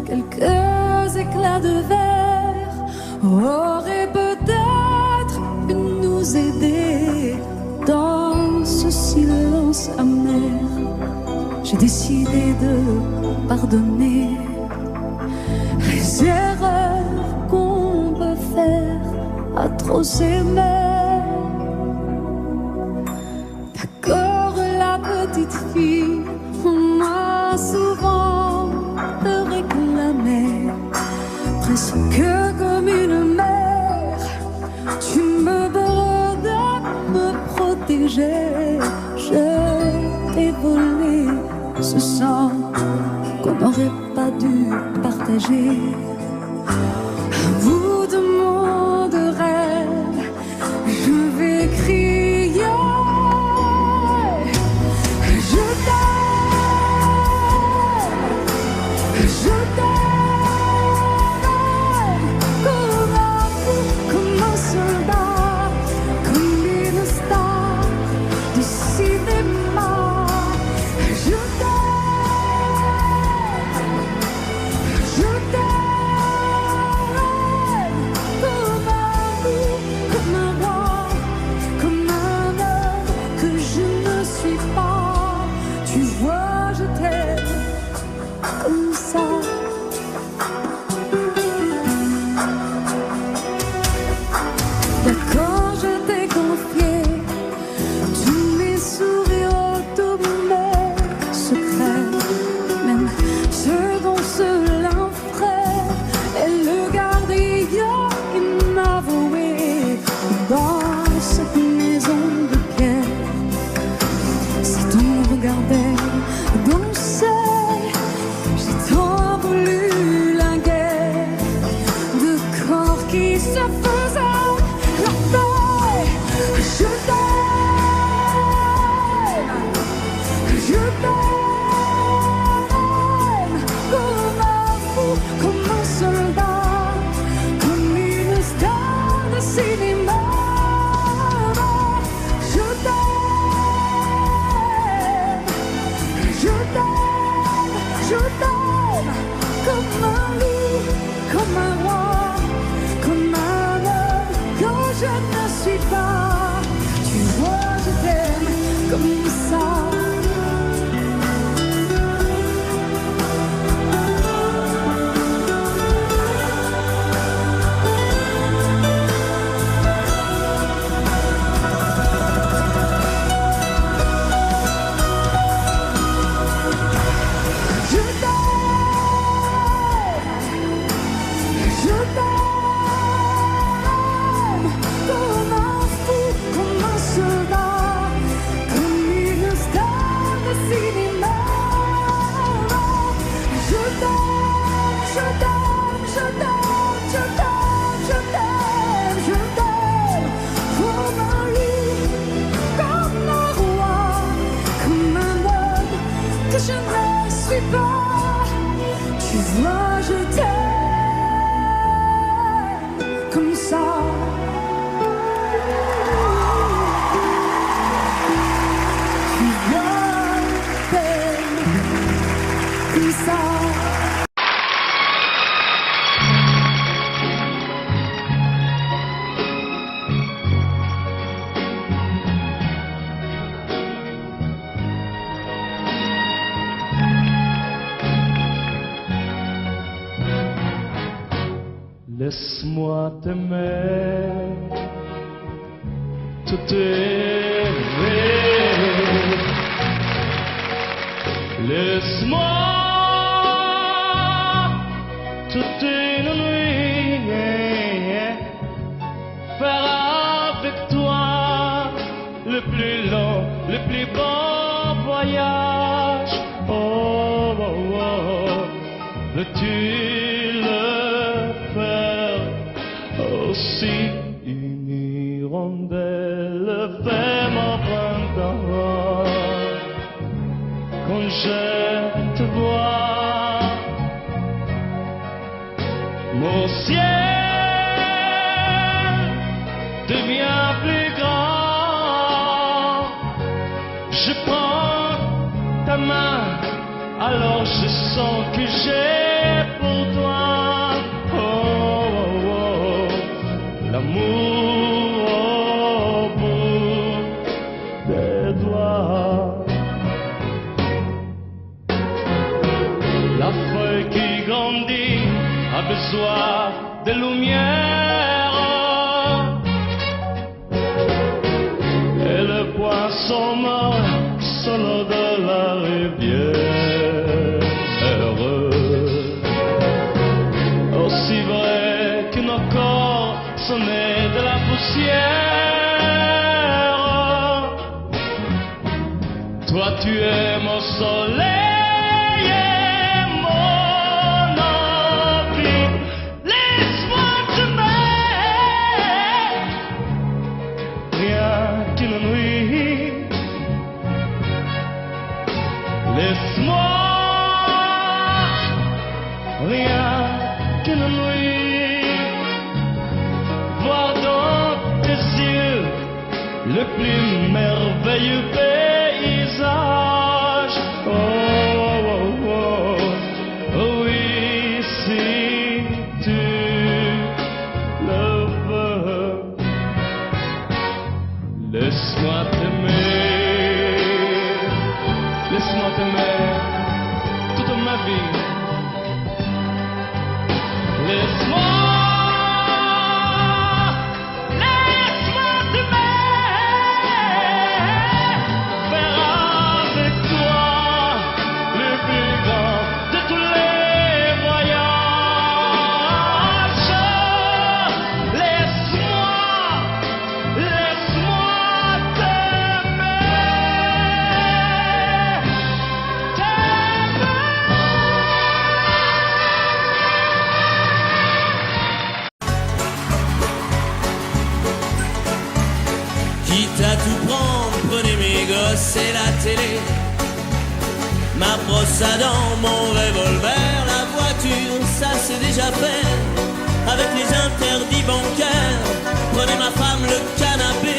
quelques éclats de verre auraient peut-être pu nous aider dans ce silence amer. J'ai décidé de pardonner les erreurs qu'on peut faire à trop s'aimer. D'accord, la petite fille, on m'a souvent réclamé, presque comme une mère. Tu me dois de me protéger. Je t'ai volé ce sang qu'on n'aurait pas dû partager. Un bout de monde de rêve, je vais crier. Je t'aime, je t'aime, comme un fou, comme un soldat, comme une star du cinéma. Je t'aime comme un loup, comme un roi, comme un homme que je ne suis pas. Tu vois, je t'aime comme ça. Je ne suis pas, tu vois, je t'aime comme ça. Tu vois, je t'aime comme ça. Laisse-moi t'aimer, tout aimer. Laisse-moi toute une nuit faire avec toi le plus long, le plus beau voyage. Oh, oh, oh, veux-tu aussi une hirondelle fait mon printemps quand je te vois. Mon ciel devient plus grand. Je prends ta main, alors je sens que j'ai pour pour toi. Oh, oh, oh, l'amour au bout des doigts. La feuille qui grandit a besoin de lumière. Et le poisson mort solo de la rivière. Aussi vrai que nos corps sont nés de la poussière. Toi tu es mon soleil. Laisse-moi, rien qu'une nuit, voir dans tes yeux le plus merveilleux paysage. Oh, oh, oh, oh, oui, si tu le veux, laisse-moi t'aimer. Laisse-moi t'aimer toute ma vie. Laisse-moi t'aimer. Faire avec toi le plus grand de tous les voyages. Laisse-moi t'aimer. Quitte à tout prendre, prenez mes gosses et la télé, ma brosse à dents, mon revolver, la voiture, ça c'est déjà fait. Avec les interdits bancaires, prenez ma femme, le canapé,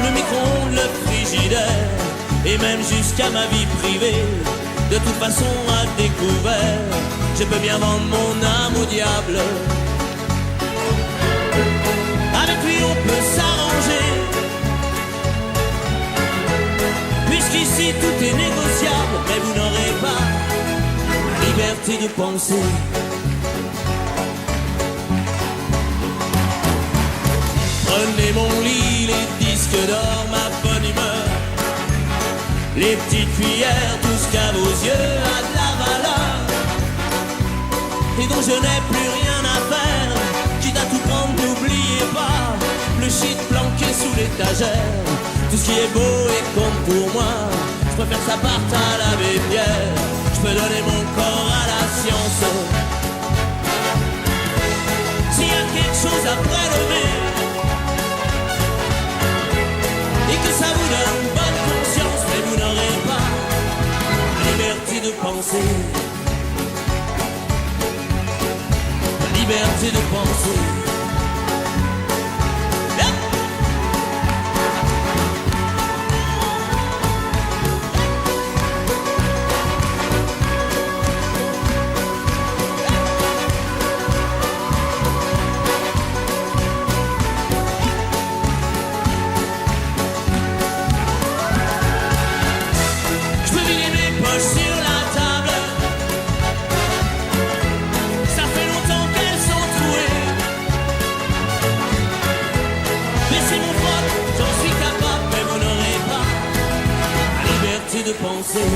le micro-ondes, le frigidaire, et même jusqu'à ma vie privée. De toute façon à découvert, je peux bien vendre mon âme au diable. Avec lui on peut s'arranger, puisqu'ici tout est négociable, mais vous n'aurez pas la liberté de penser. Prenez mon lit, les disques d'or, ma bonne humeur, les petites cuillères, tout ce qu'à vos yeux a de la valeur, et dont je n'ai plus rien à faire. Quitte à tout prendre, n'oubliez pas le shit planqué sous l'étagère. Tout ce qui est beau et compte pour moi, je préfère que ça parte à l'abbé Pierre. Je peux donner mon corps à la science. S'il y a quelque chose à prélever et que ça vous donne bonne conscience, mais vous n'aurez pas la liberté de penser. La liberté de penser. Sur la table, ça fait longtemps qu'elles sont trouées. Mais c'est mon faute, j'en suis capable, mais vous n'aurez pas la liberté de penser.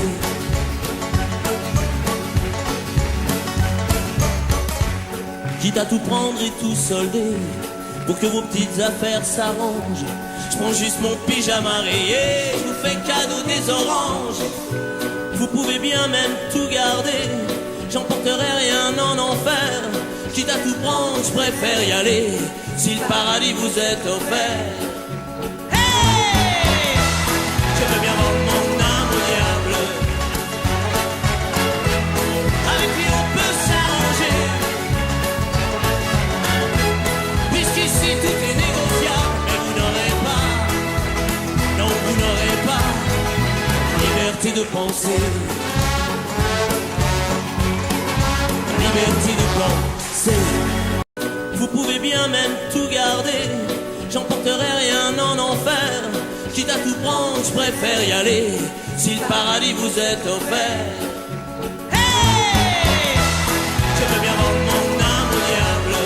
Quitte à tout prendre et tout solder, pour que vos petites affaires s'arrangent, je prends juste mon pyjama rayé, je vous fais cadeau des oranges. Vous pouvez bien même tout garder, j'emporterai rien en enfer. Quitte à tout prendre, je préfère y aller, si le paradis vous est offert. Hey, je veux bien vendre mon âme au diable. Avec lui on peut s'arranger, puisqu'ici tout est négociable. Mais vous n'aurez pas, non vous n'aurez pas liberté de penser, liberté de bien même tout garder. J'emporterai rien en enfer. Quitte à tout prendre, je préfère y aller. Si le paradis vous est offert. Hey! Je veux bien vendre mon âme au diable.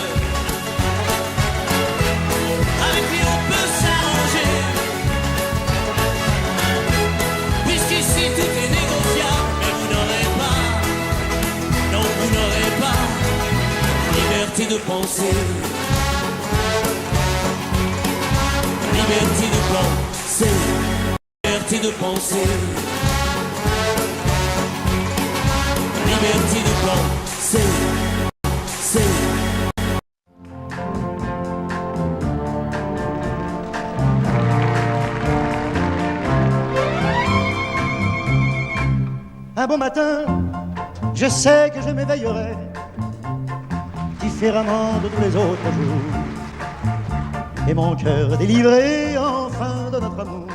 Avec lui on peut s'arranger. Puisqu'ici tout est négociable. Mais vous n'aurez pas, non vous n'aurez pas liberté de penser. Liberté de penser. Liberté de penser. Liberté de penser. Un bon matin, je sais que je m'éveillerai différemment de tous les autres jours. Et mon cœur délivré enfin de notre amour.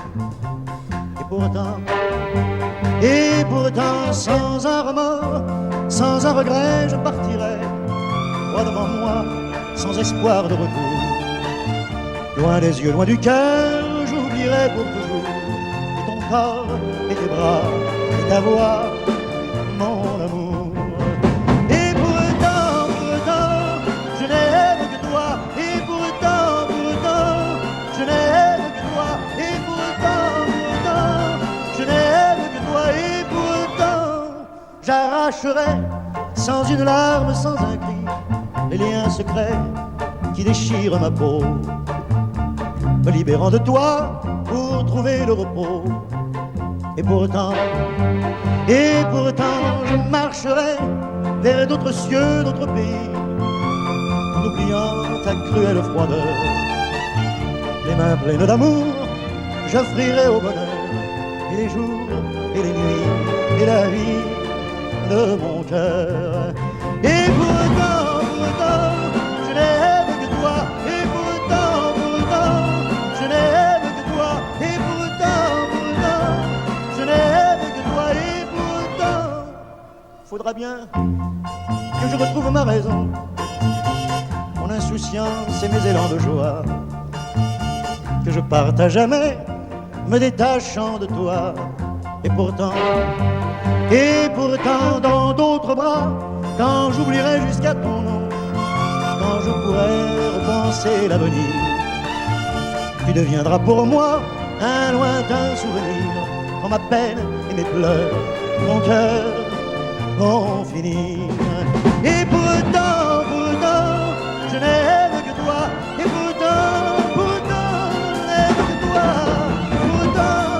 Et pourtant, sans un remords, sans un regret, je partirai, droit devant moi, sans espoir de retour. Loin des yeux, loin du cœur, j'oublierai pour toujours ton corps et tes bras et ta voix, mon amour. Et pourtant, je n'aime que toi. Et pourtant, je n'aime que toi. Et pourtant, je n'aime que toi. Et pourtant, j'arracherai sans une larme, sans un cri, les liens secrets qui déchirent ma peau, me libérant de toi pour trouver le repos. Et pourtant, je marcherai vers d'autres cieux, d'autres pays, en oubliant ta cruelle froideur. Les mains pleines d'amour, j'offrirai au bonheur, et les jours, et les nuits, et la vie de mon cœur. Et pourtant, je n'aime que toi. Et pourtant, je n'aime que toi. Et pourtant, je n'aime que toi. Et pourtant, faudra bien que je retrouve ma raison, mon insouciance et mes élans de joie, que je parte à jamais, me détachant de toi. Et pourtant, dans d'autres bras, quand j'oublierai jusqu'à ton nom, quand je pourrai repenser l'avenir, tu deviendras pour moi un lointain souvenir. Quand ma peine et mes pleurs, mon cœur vont finir. Et pourtant, je n'aime que toi. Et pourtant, je n'aime que toi. Pourtant,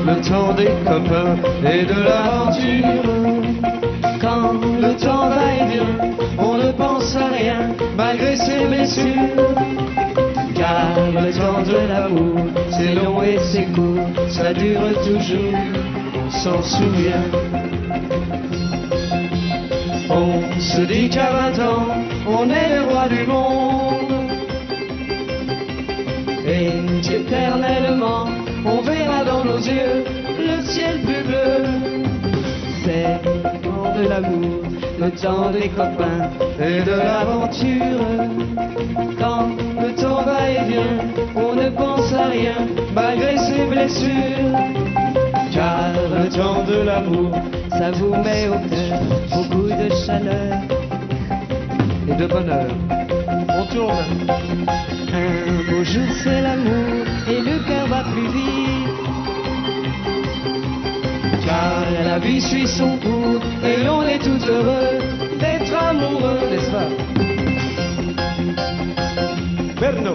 le temps des copains et de l'aventure. Quand le temps va et vient, on ne pense à rien malgré ses blessures. Car le temps de l'amour, c'est long et c'est court, ça dure toujours, on s'en souvient. On se dit qu'à 20 ans, on est le roi du monde. Et éternellement, on verra dans nos yeux le ciel plus bleu. C'est le temps de l'amour, le temps des copains et de l'aventure. Quand le temps va et vient, on ne pense à rien malgré ses blessures. Car le temps de l'amour, ça vous met au cœur beaucoup de chaleur et de bonheur. On tourne. Un beau jour c'est l'amour et le cœur va plus vite. Car la vie suit son cours et l'on est tout heureux d'être amoureux, n'est-ce pas? Berno.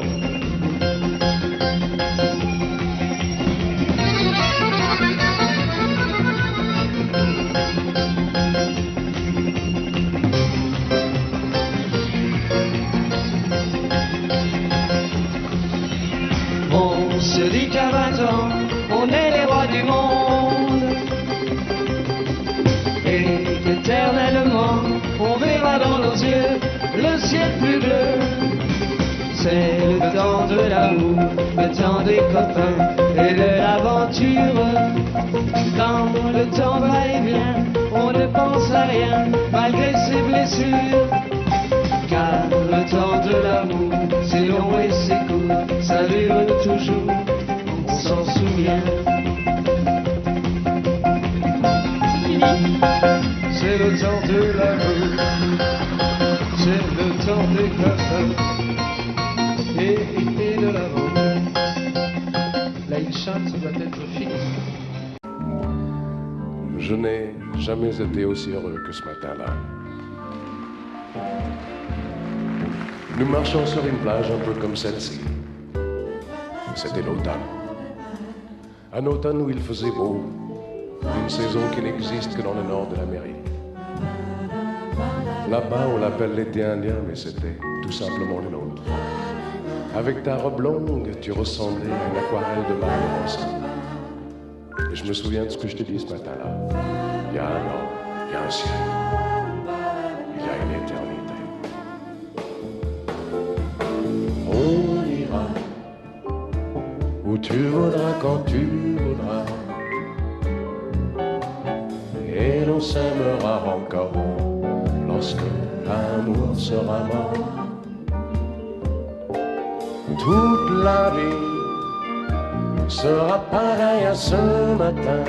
On se dit qu'à 20 ans, on est les rois du monde. Et qu'éternellement, on verra dans nos yeux le ciel plus bleu. C'est le temps de l'amour, le temps des copains et de l'aventure. Quand le temps va et vient, on ne pense à rien malgré ses blessures. Car le temps de l'amour, c'est long et c'est court, ça dure toujours, on s'en souvient. C'est le temps de l'amour, c'est le temps des copains et de l'amour. Là il chante, ça doit être fini. Je n'ai jamais été aussi heureux que ce matin-là. Nous marchions sur une plage un peu comme celle-ci. C'était l'automne. Un automne où il faisait beau, une saison qui n'existe que dans le nord de l'Amérique. Là-bas, on l'appelle l'été indien, mais c'était tout simplement le nôtre. Avec ta robe longue, tu ressemblais à une aquarelle de Mario Rossi. Et je me souviens de ce que je te dis ce matin-là. Il y a un an, il y a un ciel, il y a une éternité. On ira où tu voudras, quand tu voudras, et l'on s'aimera encore lorsque l'amour sera mort. Toute la vie sera pareille à ce matin,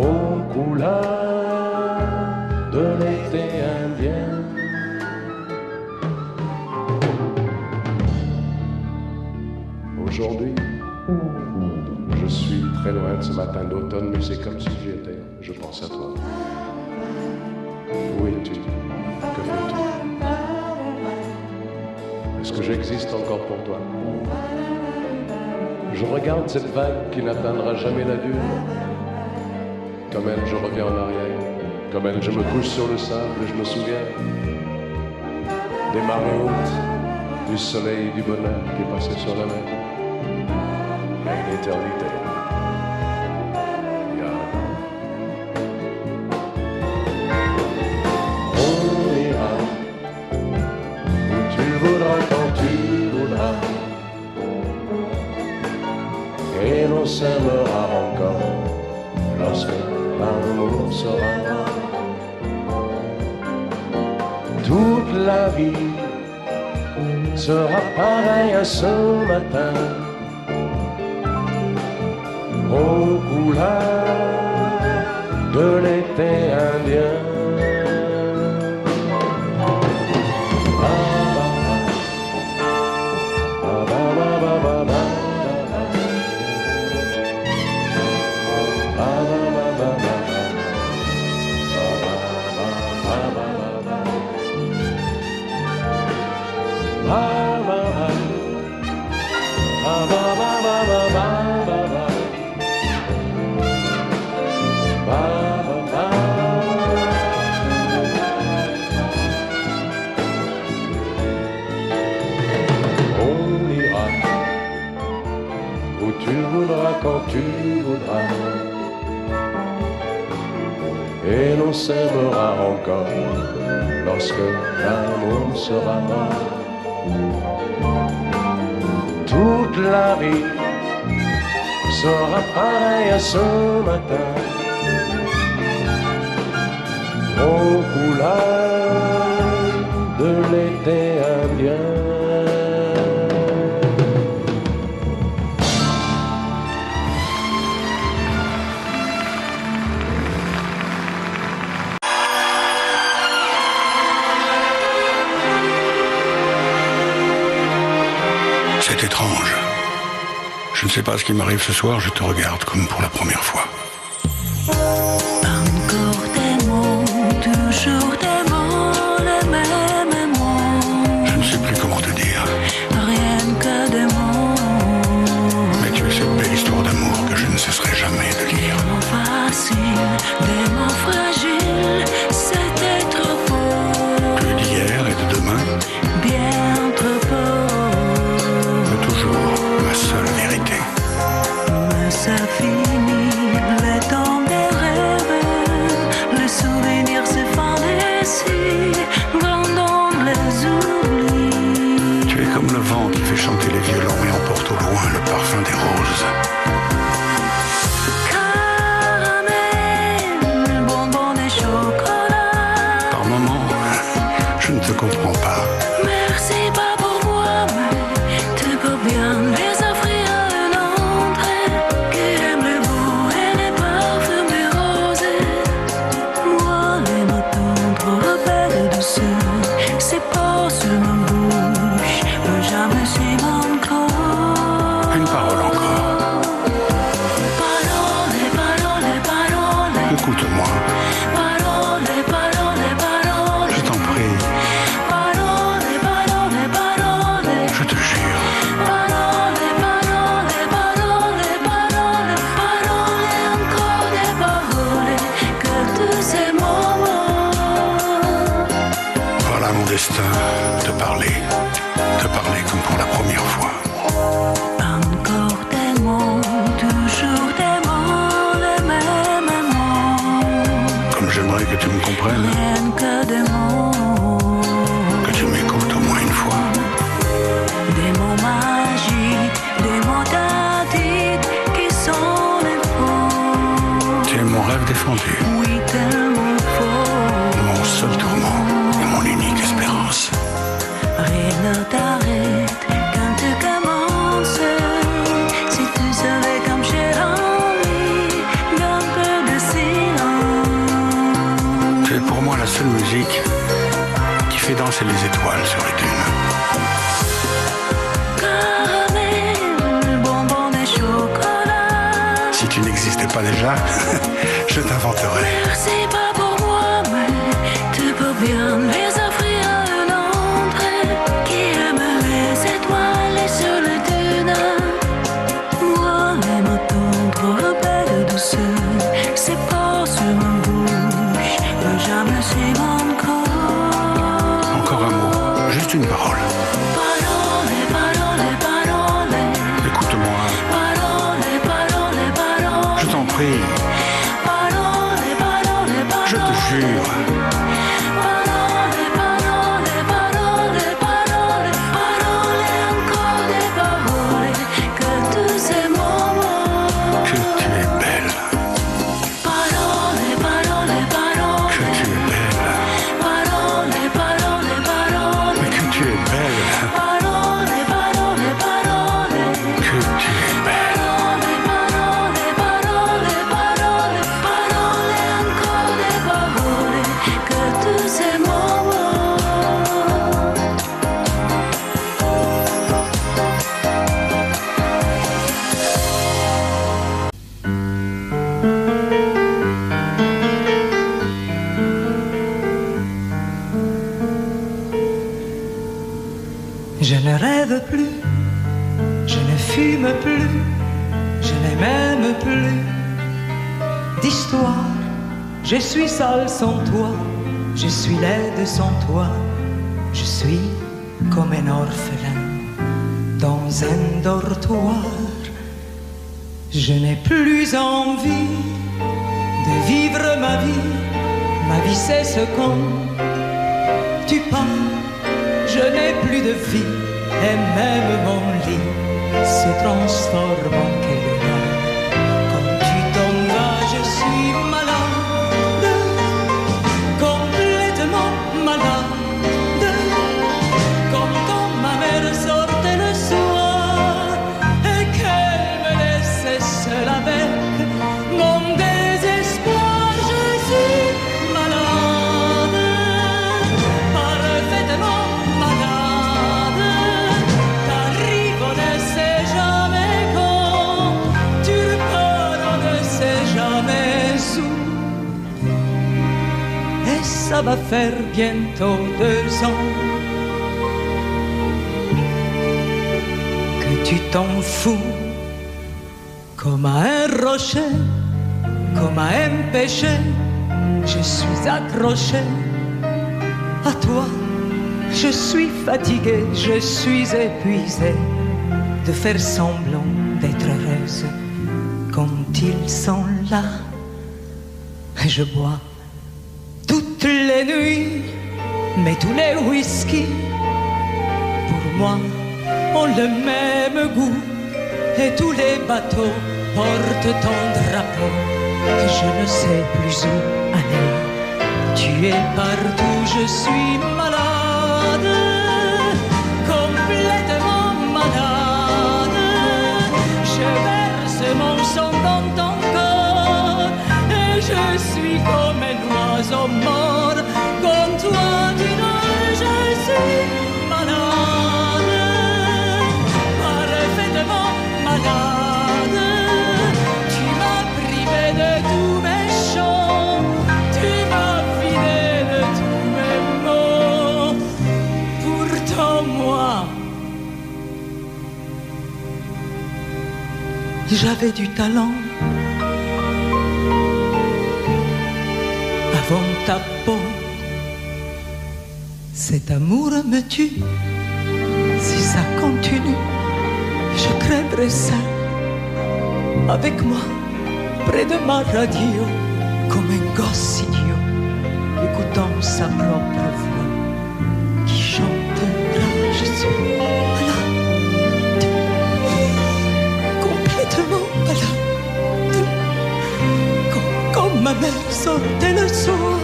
aux couleurs de l'été indien. Aujourd'hui, je suis très loin de ce matin d'automne, mais c'est comme si j'y étais. Je pense à toi. Où es-tu? Que fais-tu? Est-ce que j'existe encore pour toi? Je regarde cette vague qui n'atteindra jamais la dune. Comme elle, je reviens en arrière. Comme elle, je me couche sur le sable et je me souviens des marées hautes, du soleil et du bonheur qui passaient sur la mer. Il y a une éternité. Il y a un an. On ira où tu voudras, quand tu voudras, et l'on s'aimera encore lorsque l'amour sera mort. Toute la vie sera pareille à ce matin, aux couleurs de l'été indien. Quand tu voudras, et l'on s'aimera encore lorsque l'amour sera mort. Toute la vie sera pareille à ce matin, aux couleurs de l'été indien. C'est étrange. Je ne sais pas ce qui m'arrive ce soir, je te regarde comme pour la première fois. Encore des mots, toujours des mots, les mêmes mots. Je ne sais plus comment te dire. Rien que des mots. Mais tu es cette belle histoire d'amour que je ne cesserai jamais de lire. Des mots faciles, des mots fragiles, c'était trop beau. Que d'hier et de demain, Bien trop beau. vent qui fait chanter les violons et emporte au loin le parfum des roses. Caramel, bonbon et chocolat. Par moments, je ne te comprends pas. Merci pas pour moi, mais tu peux bien les offrir à un autre qui aime le beau et les parfums rosés. Moi, les matins trop rappellent de douceur, c'est pas sur ma bouche, mais jamais sur mon corps. Une parole encore. Parole, parole, parole. Écoute-moi, Parole, parole, parole. je t'en prie, Parole, parole, parole. je te jure. Parole, parole, parole, parole. Parole et encore des paroles que tous ces moments. Voilà mon destin, te parler comme pour la première fois. Encore des mots, toujours des mots, les mêmes mots. Comme j'aimerais que tu me comprennes, Rien que des mots. que tu m'écoutes au moins une fois. Des mots magiques, des mots tactiques qui sont les faux. Tu es mon rêve défendu, Oui, tellement faux. mon seul tourment et mon unique espérance. Rien ne t'arrête quand tu commences. Si tu savais comme j'ai envie d'un peu de silence. Tu es pour moi la seule musique qui fait danser les étoiles sur les dunes. Caramel, bonbon et chocolat. Si tu n'existais pas déjà, je t'inventerais. Merci pas pour moi, mais tu peux bien les offrir à un autre qui aime les étoiles sur les dunes. Moi, les matins trop belles de douceur, c'est pas sur ma bouche, mais jamais sur mon corps. Encore un mot, juste une parole. Parole, parole, parole. Écoute-moi, Parole, parole, parole. je t'en prie, Parole, parole, parole. je te jure. Parole, parole, parole, parole. Parole et encore des paroles que tous ces moments. Que tu es belle, Parole, parole, parole. que tu es belle, Parole, parole, parole. mais que tu es belle, Parole, parole, parole. que tu es belle. Parole, parole, parole, parole. Parole et encore des paroles que tous ces moments. Je ne rêve plus, je ne fume plus, je n'ai même plus d'histoire. Je suis seul sans toi, je suis laide sans toi, je suis comme un orphelin dans un dortoir. Je n'ai plus envie de vivre ma vie cesse quand tu pars. Je n'ai plus de vie et même mon lit se transforme en quel quand tu t'en vas, je suis malade, complètement malade, comme quand ma mère sortait le soir et qu'elle me laissait seule avec mon désespoir. Je suis malade, parfaitement malade. T'arrives, on ne sait jamais quand, tu repars, on ne sait jamais où. Et ça va faire bientôt 2 ans que tu t'en fous, comme à un rocher, comme à un péché. Je suis accroché à toi. Je suis fatigué, je suis épuisé de faire semblant d'être heureuse quand ils sont là. Et je bois toutes les nuits, mais tous les whisky pour moi ont le même goût et tous les bateaux portent ton drapeau et je ne sais plus où aller. Tu es partout, je suis malade, complètement malade. Je verse mon sang dans ton corps et je suis comme un oiseau mort. Comme toi, tu dors, je suis malade, parfaitement malade. Tu m'as privé de tous mes chants, tu m'as vidé de tous mes mots. Pourtant moi, j'avais du talent. Avant ta peau, cet amour me tue. Si ça continue, je crèverai seul avec moi, près de ma radio, comme un gosse idiot, écoutant sa propre voix qui chantera. Je suis malade, complètement malade, comme ma mère sortait le soir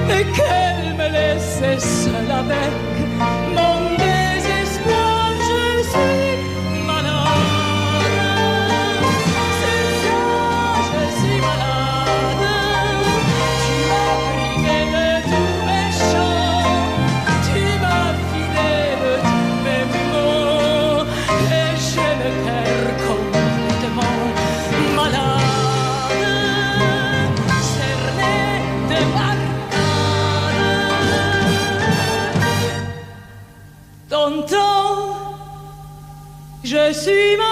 et qu'elle me laissait seule avec mon désespoir. Je suis malade, c'est ça, je suis malade. Tu m'as privé de tous mes chants, tu m'as vidé de tous mes mots et j'ai le cœur complètement malade, cerné de marcade. Tonton, je suis malade.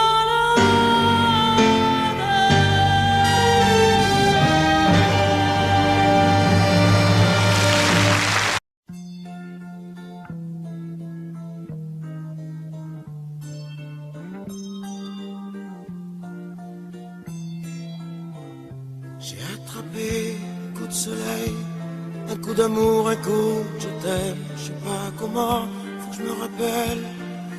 J'ai attrapé un coup de soleil, un coup d'amour, un coup de je t'aime. Je sais pas comment, faut que je me rappelle.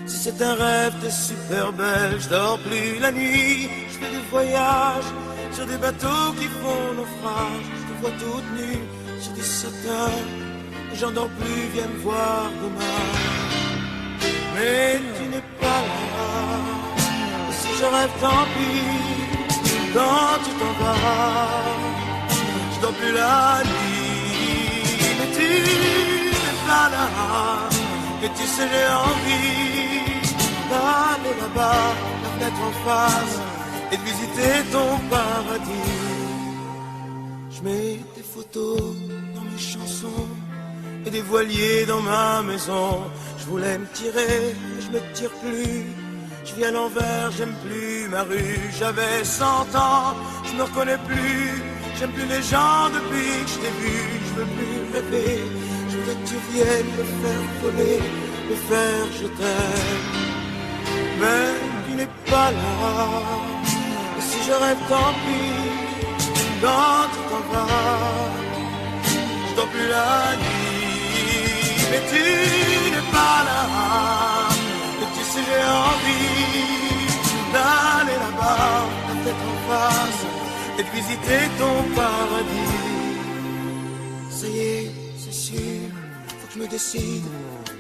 Si c'est un rêve, t'es super belle. Je dors plus la nuit, je fais des voyages sur des bateaux qui font naufrage. Je te vois toute nue sur des satins. J'en dors plus, viens me voir demain. Mais tu n'es pas là. Et si je rêve, tant pis. Quand tu t'en vas, je dors plus la nuit. Mais tu n'es pas là. Et tu sais, j'ai envie d'aller là-bas, la fenêtre en face, et de visiter ton paradis. Je mets des photos dans mes chansons et des voiliers dans ma maison. Je voulais me tirer, mais je me tire plus. Je vis à l'envers, j'aime plus ma rue. J'avais 100 ans, je me reconnais plus. J'aime plus les gens depuis que je t'ai vu. Je veux plus rêver, je veux que tu viennes me faire voler, me faire je t'aime. Mais tu n'es pas là. Et si je rêve, tant pis. Quand tu t'en vas, je dors plus la nuit. Mais tu n'es pas là. Et tu sais, j'ai envie d'aller là-bas, la tête en face, et de visiter ton paradis. Ça y est, c'est sûr, faut que je me décide.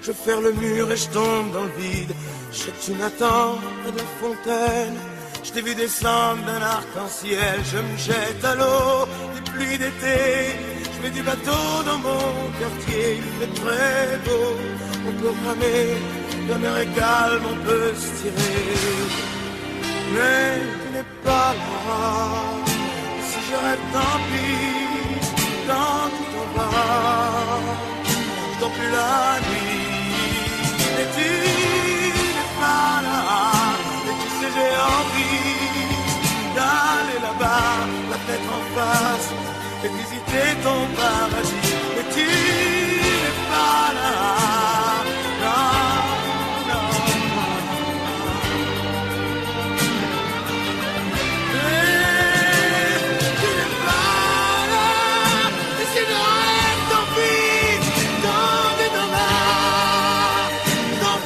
Je vais faire le mur et je tombe dans le vide. Je sais que tu m'attends près de la fontaine. Je t'ai vu descendre d'un arc-en-ciel. Je me jette à l'eau des pluies d'été. Je mets du bateau dans mon quartier. Il fait très beau, on peut ramer. La mer est calme, on peut se tirer. Mais tu n'es pas là. Si je rêve, tant pis. Quand tu t'en vas, je dors plus la nuit. Mais tu n'es pas là. Et tu sais, j'ai envie d'aller là-bas, la tête en face, et visiter ton paradis. Mais tu n'es pas là.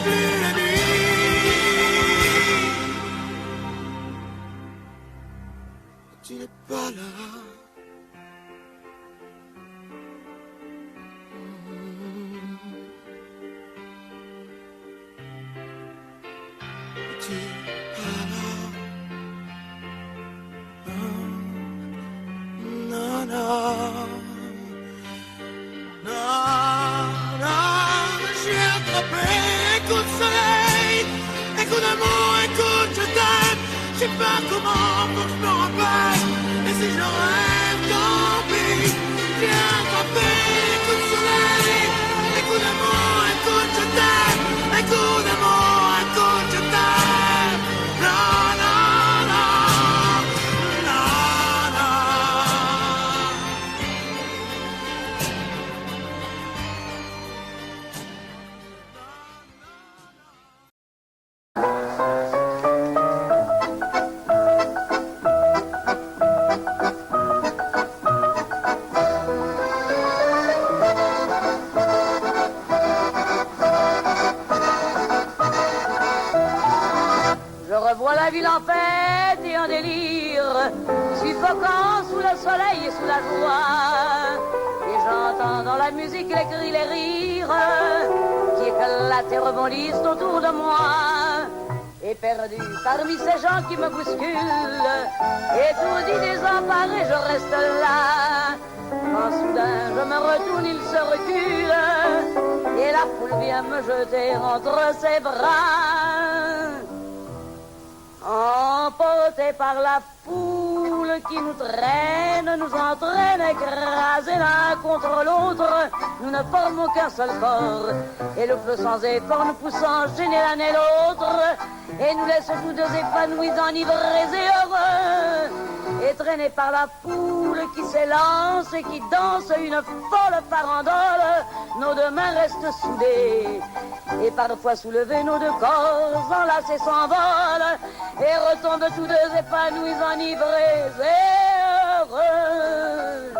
Plus la nuit. tu alors. Non, non, non, non, j'ai attrapé un coup de soleil, un coup d'amour, un coup de je t'aime. Je sais pas comment pour que je me rappelle. Et si je rêve, tant pis. J'ai attrapé un coup de soleil, un coup d'amour, un coup de je t'aime. Un coup d'amour, un coup de je t'aime. Non, non, non, non, non. Je revois la ville en fête et en délire, suffocant sous le soleil et sous la joie. Et j'entends dans la musique les cris, les rires, qui éclatent et rebondissent autour de moi. Et perdu parmi ces gens qui me bousculent, étourdi, désemparé, je reste là. Quand soudain je me retourne, il se recule, et la foule vient me jeter entre ses bras. Emportés par la foule qui nous traîne, nous entraîne écrasés l'un contre l'autre, nous ne formons qu'un seul corps, et le feu sans effort nous poussant gêner l'un et l'autre, et nous laisse tous deux épanouis, enivrés et heureux, et traînés par la foule qui s'élance et qui danse une folle farandole, nos deux mains restent soudées, et parfois soulevés, nos deux corps enlacés s'envolent, et retombent tous deux épanouis, enivrés et heureux.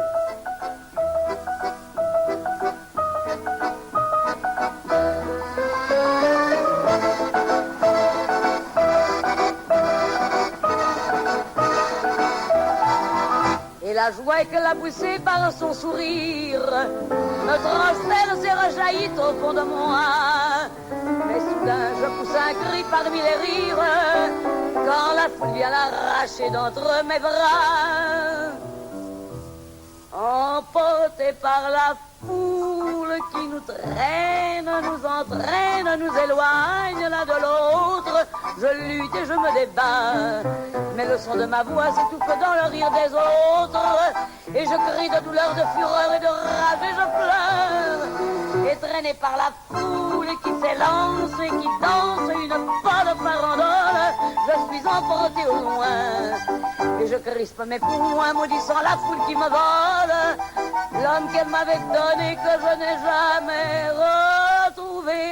Et la joie éclaboussée par son sourire me transperce et rejaillit au fond de moi. Mais soudain je pousse un cri parmi les rires quand la foule vient l'arracher d'entre mes bras. Emportés par la foule qui nous traîne, nous entraîne, nous éloigne l'un de l'autre, je lutte et je me débat, mais le son de ma voix s'étouffe dans le rire des autres, et je crie de douleur, de fureur et de rage et je pleure, et traîné par la foule qui s'élance et qui danse une folle farandole, je suis emporté au loin, et je crispe mes poings maudissant la foule qui me vole, l'homme qu'elle m'avait donné que je n'ai jamais retrouvé.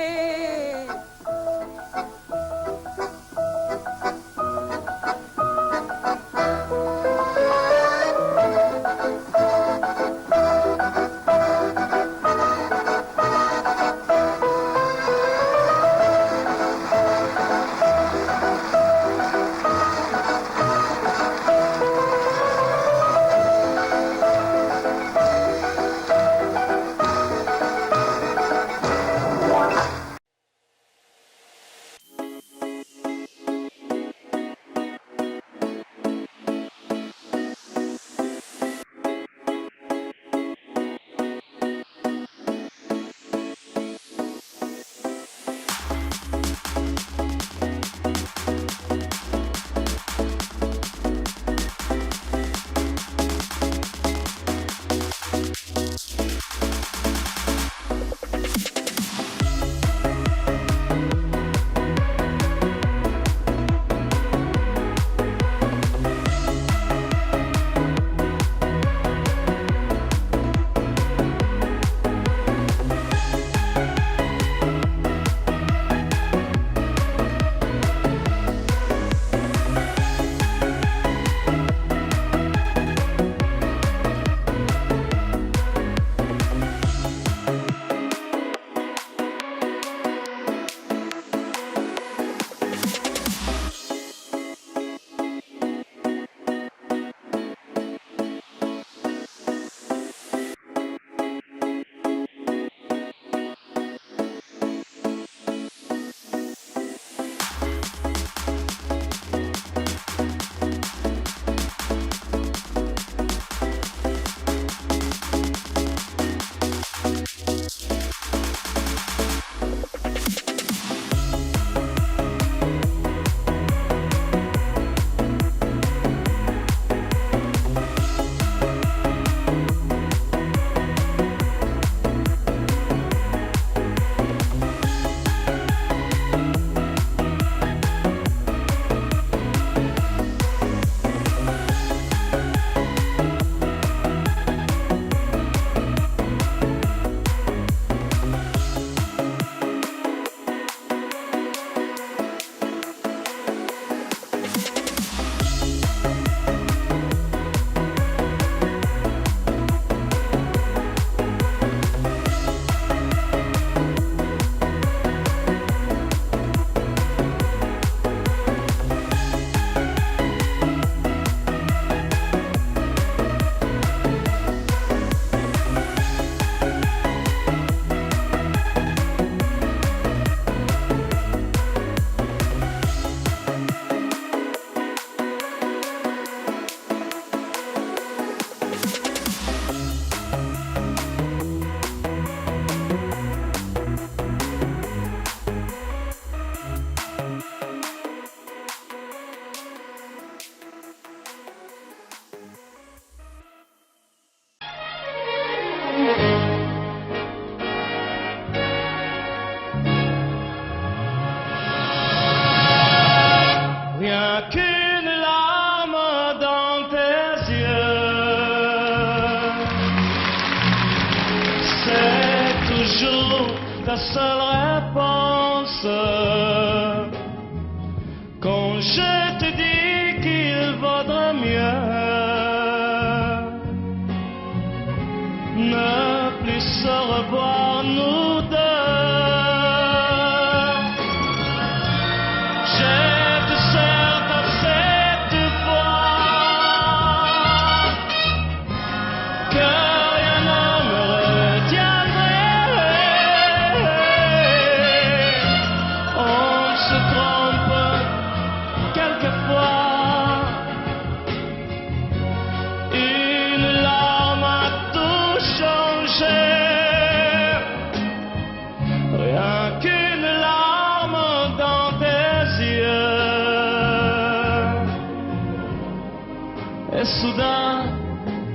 et soudain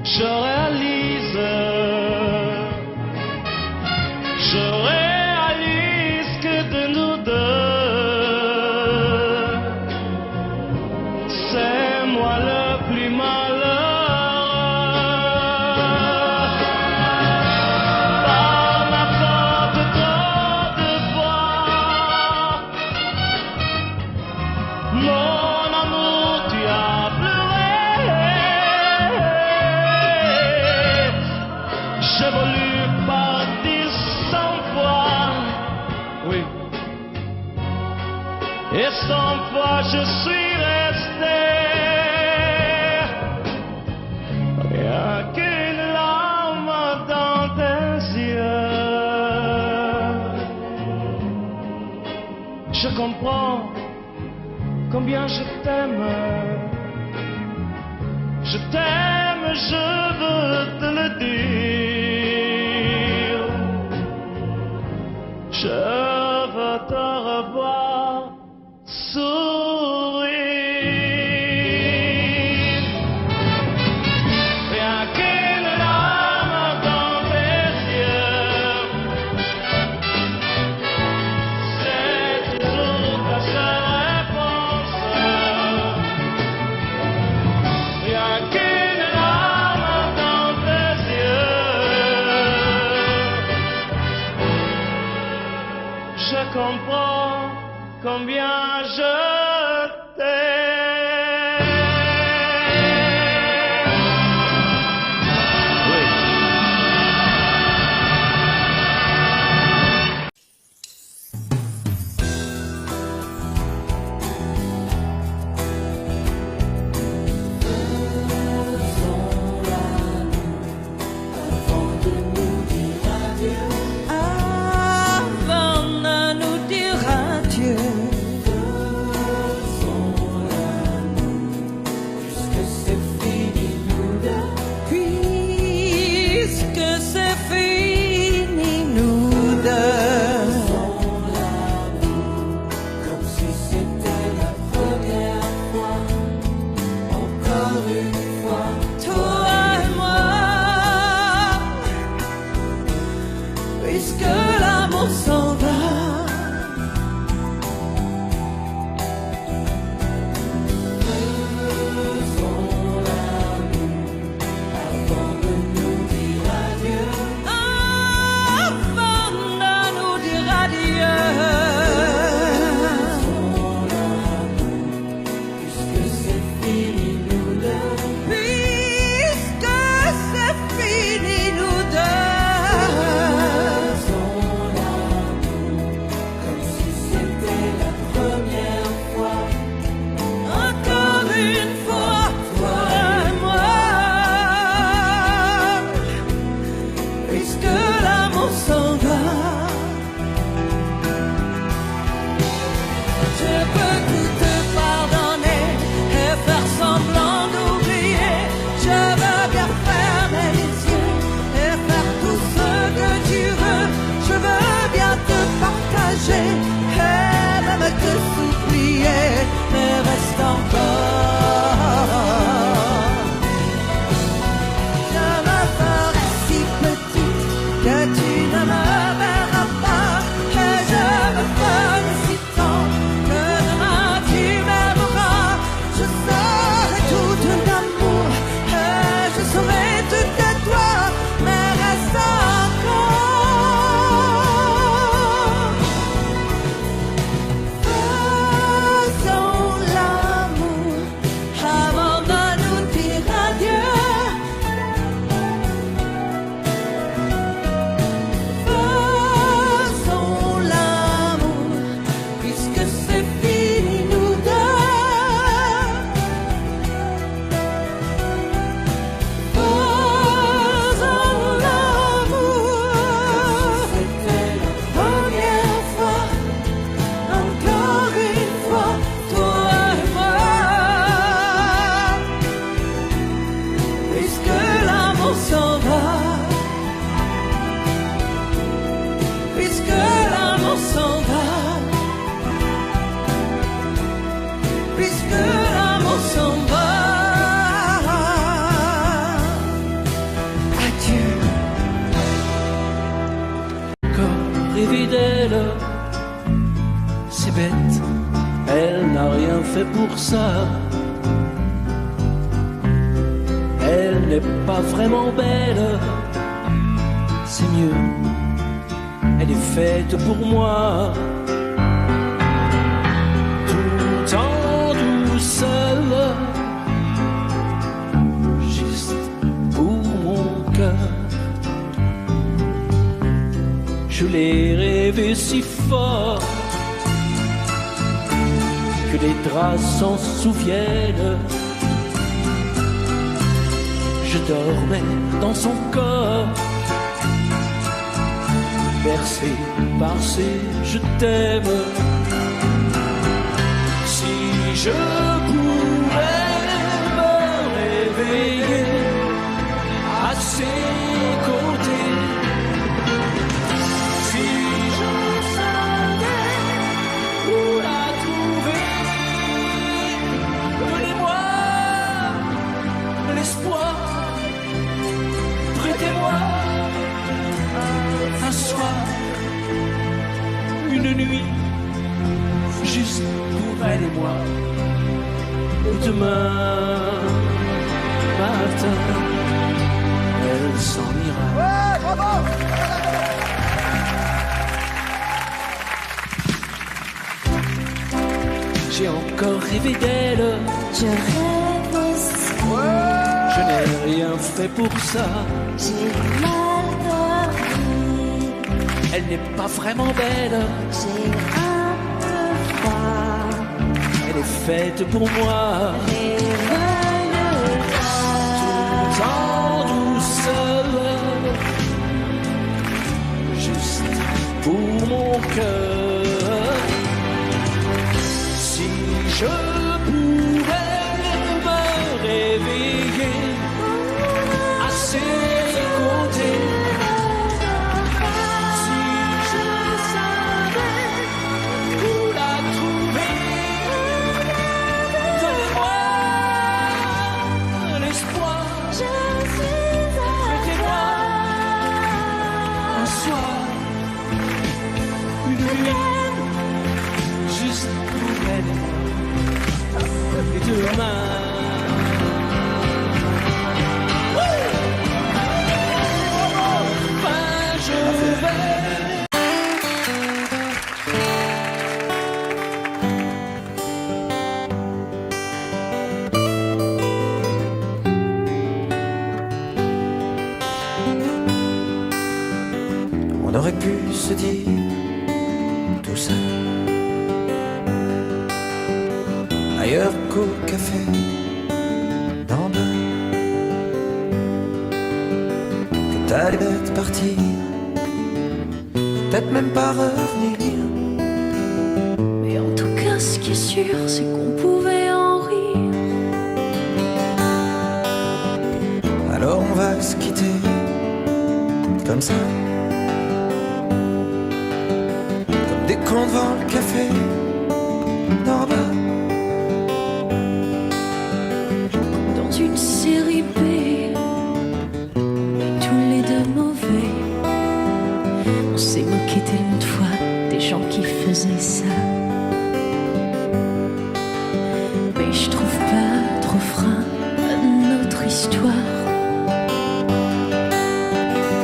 je réalise que de nous deux, c'est moi le plus malheureux. Par ma faute trop de fois, mon amour tu as pleuré. J'ai voulu partir 100 fois, oui, et 100 fois je suis resté. Rien qu'une larme dans tes yeux. Je comprends combien je t'aime. Je t'aime, je veux te le dire. Je veux te revoir sourire. Rien qu'une larme dans tes yeux, c'est toujours ta seule réponse. Rien qu'une larme dans tes yeux, je comprends combien je t'aime. Oui. Avant de nous dire adieu, puisque c'est fini nous deux, Comme si c'était la première fois, encore une fois. toi et moi, puisque l'amour s'en va. Avant de nous dire adieu, Puisque c'est fini nous deux, puisque c'est fini nous deux, comme si c'était la première fois. encore une fois, toi et moi, puisque l'amour s'en va. Je peux tout te pardonner et faire semblant d'oublier. Je veux bien fermer les yeux et faire tout ce que tu veux. Je veux bien te partager et même te supplier, mais reste encore. Je me ferai si petite que tu ne me verras pas, et je me ferai si tendre que demain tu m'aimeras. Je serai tout ton amour et je serai tout à toi, mais reste encore. Faisons l'amour avant de nous dire adieu. Faisons l'amour puisque c'est fini nous deux. Faisons l'amour, c'était la première fois, encore une fois, toi et moi, puisque l'amour s'en va. Puisque l'amour s'en va, puisque l'amour s'en va, Elle n'a rien fait pour ça. Elle n'est pas vraiment belle, c'est mieux. Elle est faite pour moi, tout en douceur, juste pour mon cœur. Je l'ai rêvé si fort que les draps s'en souviennent. Je dormais dans son corps, bercé par ses je t'aime. Si je pouvais me réveiller à ses côtés, si je savais où la trouver, donnez-moi l'espoir, prêtez-moi un soir, une nuit, juste pour elle et moi. Demain matin, elle s'en ira. Ouais, bravo! J'ai encore rêvé d'elle, Je rêve aussi, je n'ai rien fait pour ça. j'ai mal dormi, Elle n'est pas vraiment belle, j'ai un peu froid. elle est faite pour moi, tout en douceur, juste pour mon cœur. Si je pouvais me réveiller à ses côtés, si je savais où la trouver, donnez-moi l'espoir, prêtez-moi un soir, une nuit, juste pour elle et moi. Et demain, je vais. On aurait pu se dire tout ça ailleurs qu'au café d'en bas, que t'allais peut-être partir, peut-être même pas revenir. Mais en tout cas, ce qui est sûr, c'est qu'on pouvait en rire. Alors on va se quitter comme ça, comme des cons devant le café d'en bas. Dans une série B, tous les deux mauvais. On s'est moqué tellement de fois des gens qui faisaient ça. Mais je trouve pas de refrain à notre histoire.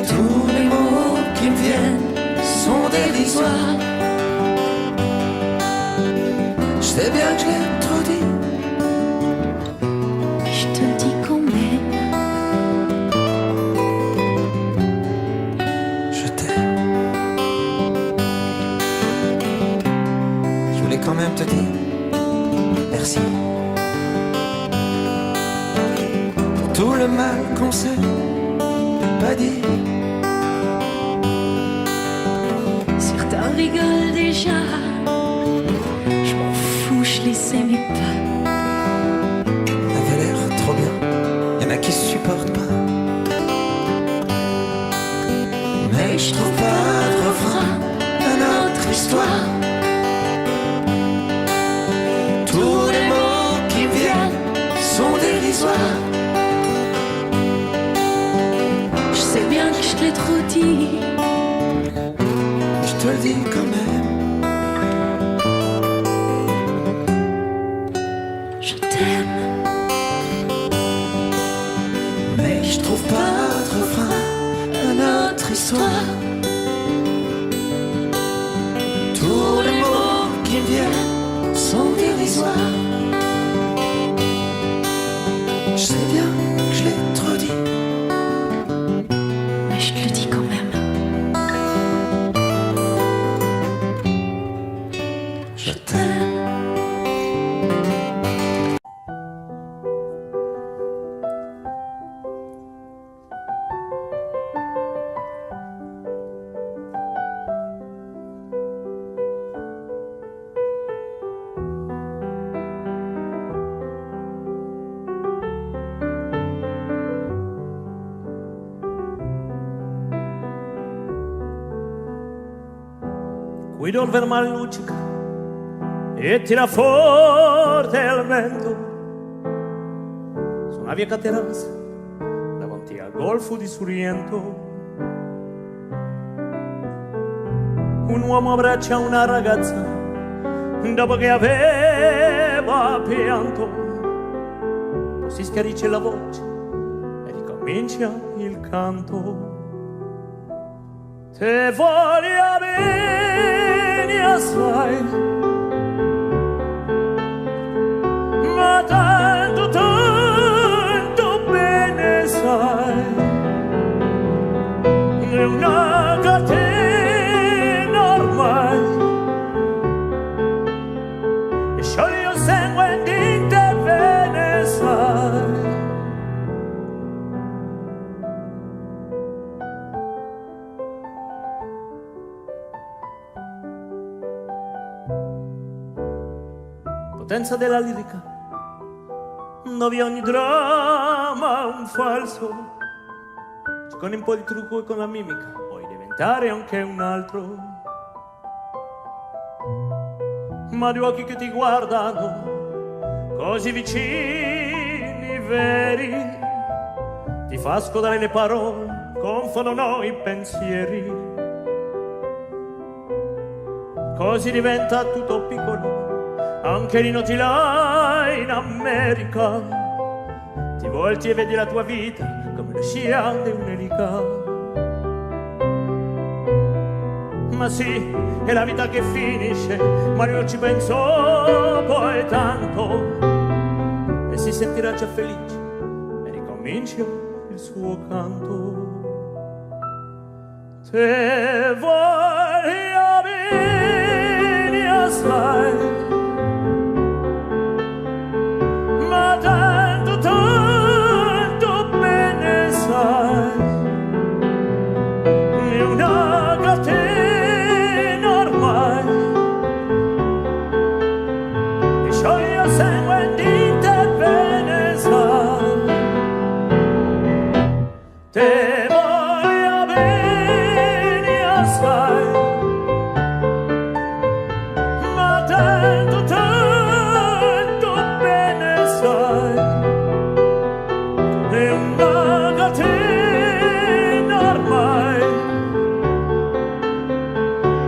Tous les mots qui me viennent sont dérisoires. Je sais bien que je l'ai trop dit, Je te le dis quand même. je t'aime. Je voulais quand même te dire merci pour tout le mal qu'on s'est pas dit. Certains rigolent déjà. Je m'en fous, je les aimais pas. Avait l'air trop bien, y'en a qui supportent pas. Mais je trouve pas de refrain à notre histoire. Tous les mots qui me viennent sont dérisoires. Je sais bien que je te l'ai trop dit. Je te le dis quand même. soir. Je sais bien que je l'ai trop dit, mais je te le dis quand même. Je t'aime. Guido il vermale luccica e tira forte il vento su una via Cateranza davanti al golfo di Sorrento. Un uomo abbraccia una ragazza dopo che aveva pianto, poi si schiarisce la voce e ricomincia il canto. Te voglio bene assai, ma tanto, tanto bene sai, è una catena ormai, e scioglie il sangue in te bene sai. Potenza della lirica, dove ogni dramma è un falso, con un po' di trucco e con la mimica puoi diventare anche un altro. Ma due occhi che ti guardano così vicini, veri, ti fa scodare le parole, confondono i pensieri, così diventa tutto piccolo. Anche lì noti là in America, ti volti e vedi la tua vita come la scia di un'elica. Ma sì, è la vita che finisce, ma io ci penso poi tanto, e si sentirà già felice e ricomincia il suo canto. Te voglio bene assai, tanto, tanto bene sai, è una catena ormai, e scioglie il sangue in te bene sai. Te voglio bene assai, ma tanto, tanto bene sai, è una catena ormai,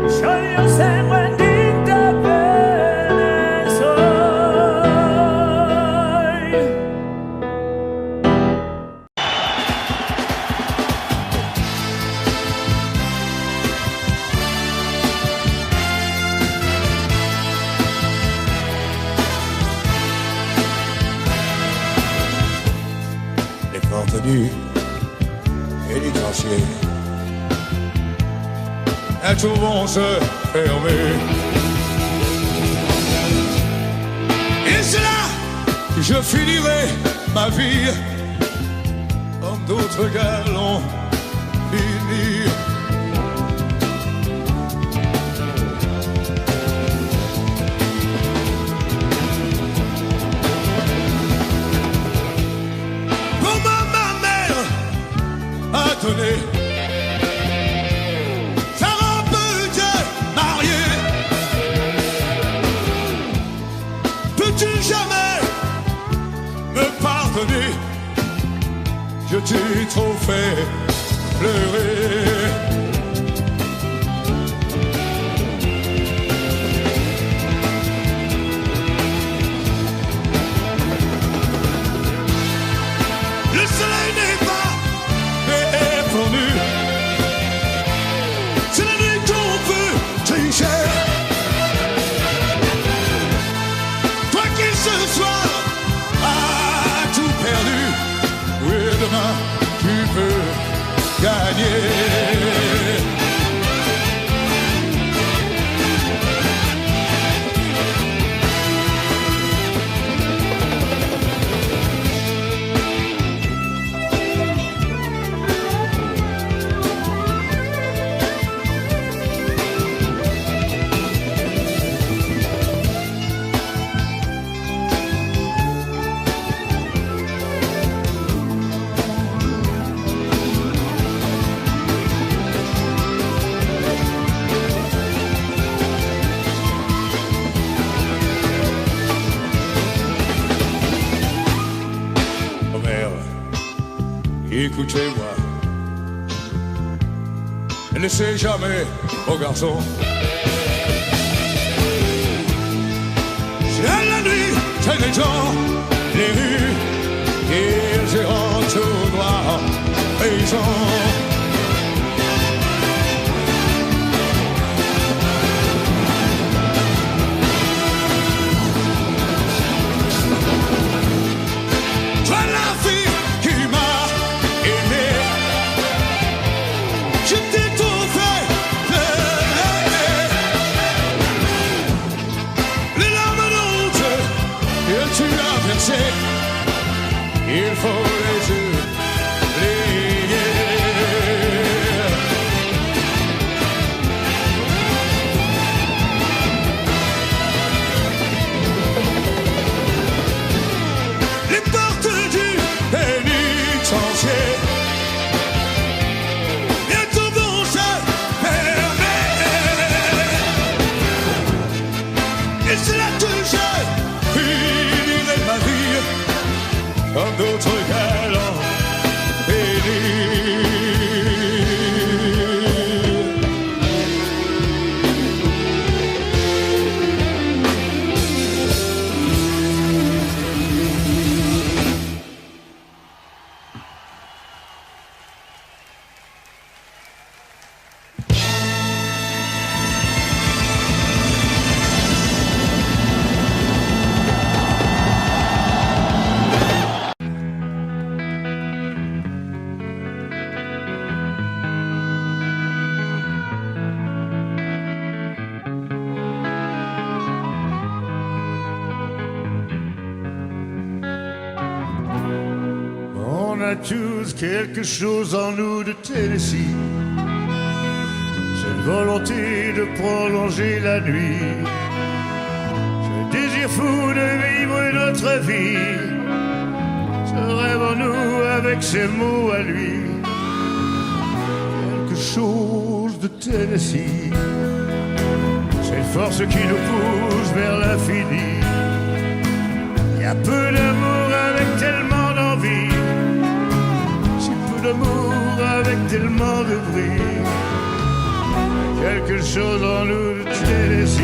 scioglie il sangue in te bene sai. Les portes nues et les glaciers, elles vont se fermer. Et c'est là que je finirai ma vie, comme d'autres gars l'ont fini. Sa robe de mariée. Peux-tu jamais me pardonner? Je t'ai trop fait pleurer. Le soleil n'est pas répandu. C'est la nuit qu'on veut tricher. Toi Écoutez-moi, ne laissez jamais aux garçons. C'est la nuit, c'est les gens, les rues, ils iront tout droit, ils ont. Il faut les oublier. Les portes du pénitencier bientôt vont se fermer. Et c'est là que je finirai ma vie comme d'autres galants pénis. On a tous quelque chose en nous de Tennessee, cette volonté de prolonger la nuit, ce désir fou de vivre notre vie, ce rêve en nous avec ses mots à lui, quelque chose de Tennessee, cette force qui nous pousse vers l'infini. Il y a peu d'amour avec tellement d'envie, si peu d'amour avec tellement de bruit, quelque chose en nous de Tennessee.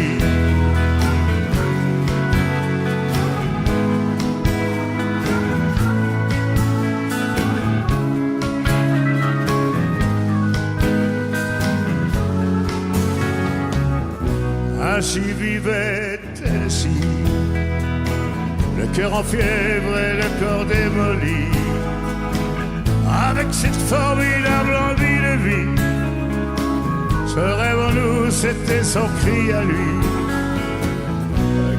Ainsi vivait Tennessee, le cœur en fièvre et le corps démoli, avec cette formidable envie de vie. Ce rêve en nous, c'était son cri à lui,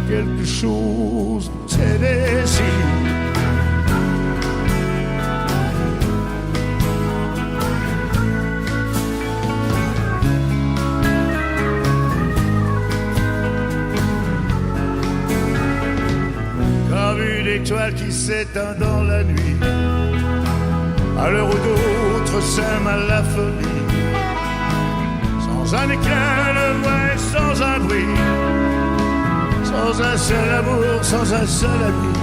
quelque chose de Tennessee. Étoile qui s'éteint dans la nuit, à l'heure où d'autres s'aiment à la folie, sans un éclat de voix et sans un bruit, sans un seul amour, sans un seul ami,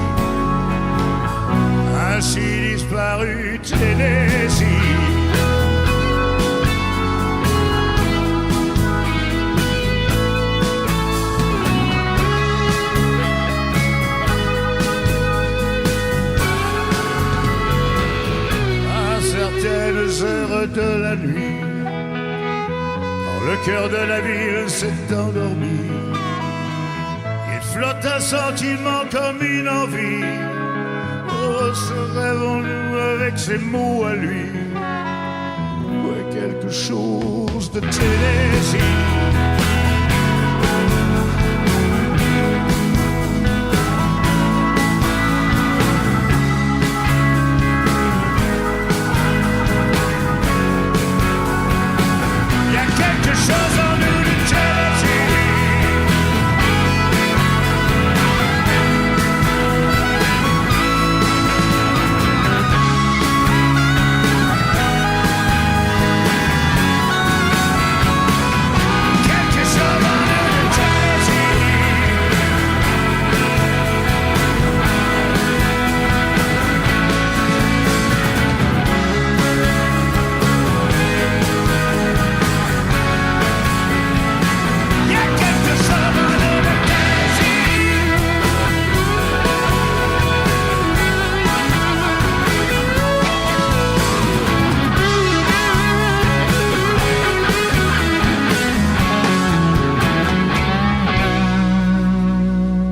ainsi disparu Tennessee. Heures de la nuit, quand le cœur de la ville s'est endormi, il flotte un sentiment comme une envie. Oh, ce rêve en nous avec ses mots à lui, ouais, chose de Tennessee. Il y a quelque chose en nous de Tennessee.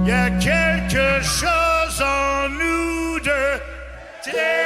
Il y a quelque chose en nous de